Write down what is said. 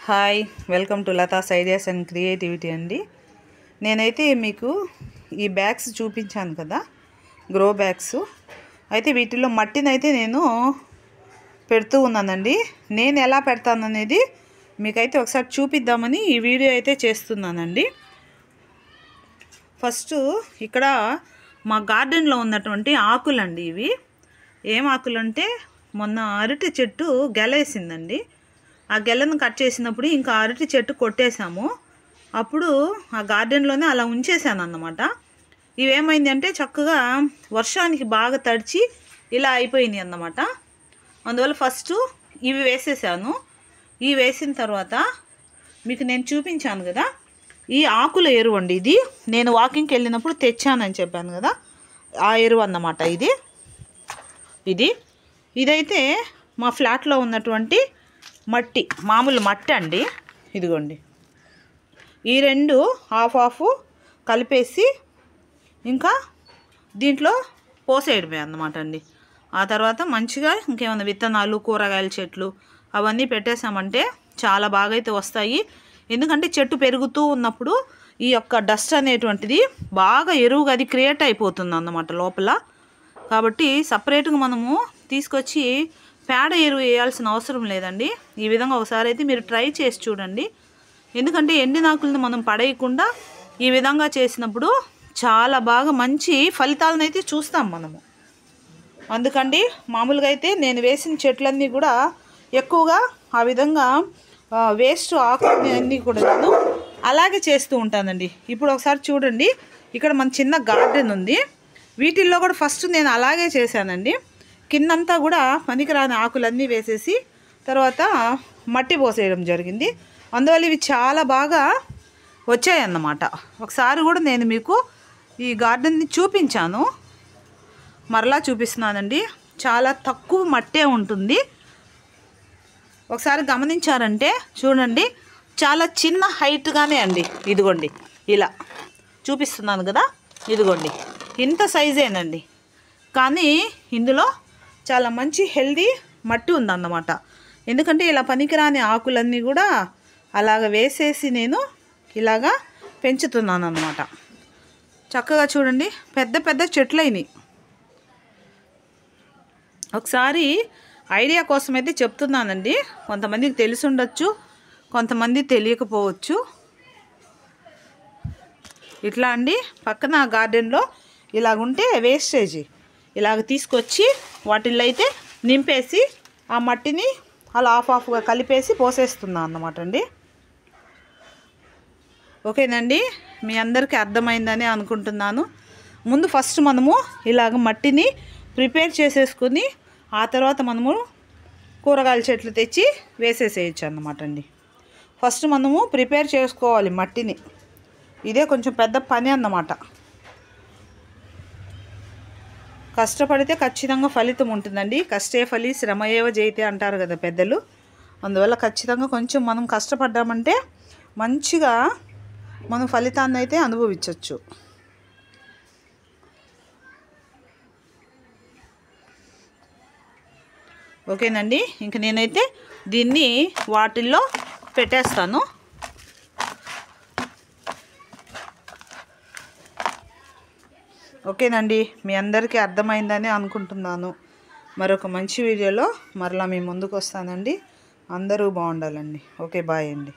Hi welcome to Latha's ideas and creativity అండి. నేనైతే మీకు ఈ బ్యాగ్స్ చూపించాను కదా, గ్రో బ్యాగ్స్. అయితే వీటిలో మట్టిని అయితే నేను పెడుతూ ఉన్నానండి. నేను ఎలా పెడతాననేది మీకైతే ఒకసారి చూపిద్దామని ఈ వీడియో అయితే చేస్తున్నానండి. ఫస్ట్ ఇక్కడ మా గార్డెన్లో ఉన్నటువంటి ఆకులండి. ఇవి ఏం ఆకులు అంటే, మొన్న అరటి చెట్టు గెలేసిందండి. ఆ గెలను కట్ చేసినప్పుడు ఇంకా అరటి చెట్టు కొట్టేశాము. అప్పుడు ఆ గార్డెన్లోనే అలా ఉంచేసాను అన్నమాట. ఇవేమైంది అంటే చక్కగా వర్షానికి బాగా తడిచి ఇలా అయిపోయినాయి అన్నమాట. అందువల్ల ఫస్ట్ ఇవి వేసేసాను. ఇవి వేసిన తర్వాత మీకు నేను చూపించాను కదా, ఈ ఆకుల ఎరువు అండి. ఇది నేను వాకింగ్కి వెళ్ళినప్పుడు తెచ్చానని చెప్పాను కదా, ఆ ఎరువు అన్నమాట. ఇదైతే మా ఫ్లాట్లో ఉన్నటువంటి మట్టి, మామూలు మట్టి అండి. ఇదిగోండి, ఈ రెండు హాఫ్ కలిపేసి ఇంకా దీంట్లో పోసేయడమే అన్నమాట అండి. ఆ తర్వాత మంచిగా ఇంకేమైనా విత్తనాలు, కూరగాయల చెట్లు అవన్నీ పెట్టేసామంటే చాలా బాగా అయితే వస్తాయి. ఎందుకంటే చెట్టు పెరుగుతూ ఉన్నప్పుడు ఈ యొక్క డస్ట్ అనేటువంటిది బాగా ఎరువుగా అది క్రియేట్ అయిపోతుంది అన్నమాట లోపల. కాబట్టి సపరేట్గా మనము తీసుకొచ్చి పేడ ఎరువు వేయాల్సిన అవసరం లేదండి. ఈ విధంగా ఒకసారి అయితే మీరు ట్రై చేసి చూడండి. ఎందుకంటే ఎండినాకులను మనం పడేయకుండా ఈ విధంగా చేసినప్పుడు చాలా బాగా మంచి ఫలితాలను అయితే చూస్తాం మనము. అందుకండి మామూలుగా అయితే నేను వేసిన చెట్లన్నీ కూడా ఎక్కువగా ఆ విధంగా వేస్ట్ ఆకులన్నీ అన్నీ కూడా నేను అలాగే చేస్తూ ఉంటానండి. ఇప్పుడు ఒకసారి చూడండి, ఇక్కడ మన చిన్న గార్డెన్ ఉంది. వీటిల్లో కూడా ఫస్ట్ నేను అలాగే చేశానండి. కిందంతా కూడా పనికిరాని ఆకులన్నీ వేసేసి తర్వాత మట్టి పోసేయడం జరిగింది. అందువల్ల ఇవి చాలా బాగా వచ్చాయన్నమాట. ఒకసారి కూడా నేను మీకు ఈ గార్డెన్ని చూపించాను, మరలా చూపిస్తున్నానండి. చాలా తక్కువ మట్టే ఉంటుంది. ఒకసారి గమనించారంటే చూడండి, చాలా చిన్న హైట్గానే అండి. ఇదిగోండి, ఇలా చూపిస్తున్నాను కదా, ఇదిగోండి ఇంత సైజేనండి. కానీ ఇందులో చాలా మంచి హెల్దీ మట్టి ఉందన్నమాట. ఎందుకంటే ఇలా పనికిరాని ఆకులన్నీ కూడా అలాగ వేసేసి నేను ఇలాగా పెంచుతున్నాను అన్నమాట. చక్కగా చూడండి, పెద్ద పెద్ద చెట్లు అయినాయి. ఒకసారి ఐడియా కోసం అయితే చెప్తున్నానండి. కొంతమందికి తెలిసి ఉండొచ్చు, కొంతమంది తెలియకపోవచ్చు. ఇట్లా అండి, పక్కన గార్డెన్లో ఇలాగుంటే వేస్టేజీ ఇలాగ తీసుకొచ్చి వాటిల్లో అయితే నింపేసి ఆ మట్టిని అలా హాఫ్గా కలిపేసి పోసేస్తున్నాను అన్నమాట అండి. ఓకేనండి, మీ అందరికీ అర్థమైందని అనుకుంటున్నాను. ముందు ఫస్ట్ మనము ఇలాగ మట్టిని ప్రిపేర్ చేసేసుకుని ఆ తర్వాత మనము కూరగాయల చెట్లు తెచ్చి వేసేసేయచ్చు అన్నమాట అండి. ఫస్ట్ మనము ప్రిపేర్ చేసుకోవాలి మట్టిని. ఇదే కొంచెం పెద్ద పని అన్నమాట. కష్టపడితే ఖచ్చితంగా ఫలితం ఉంటుందండి. కష్టే ఫలి శ్రమయేవ జయతే అంటారు కదా పెద్దలు. అందువల్ల ఖచ్చితంగా కొంచెం మనం కష్టపడ్డామంటే మంచిగా మనం ఫలితాన్ని అయితే అనుభవించవచ్చు. ఓకేనండి, ఇంక నేనైతే దీన్ని వాటిల్లో పెట్టేస్తాను. ఓకేనండి, మీ అందరికీ అర్థమైందని అనుకుంటున్నాను. మరొక మంచి వీడియోలో మరలా మీ ముందుకు వస్తానండి. అందరూ బాగుండాలండి. ఓకే, బాయ్ అండి.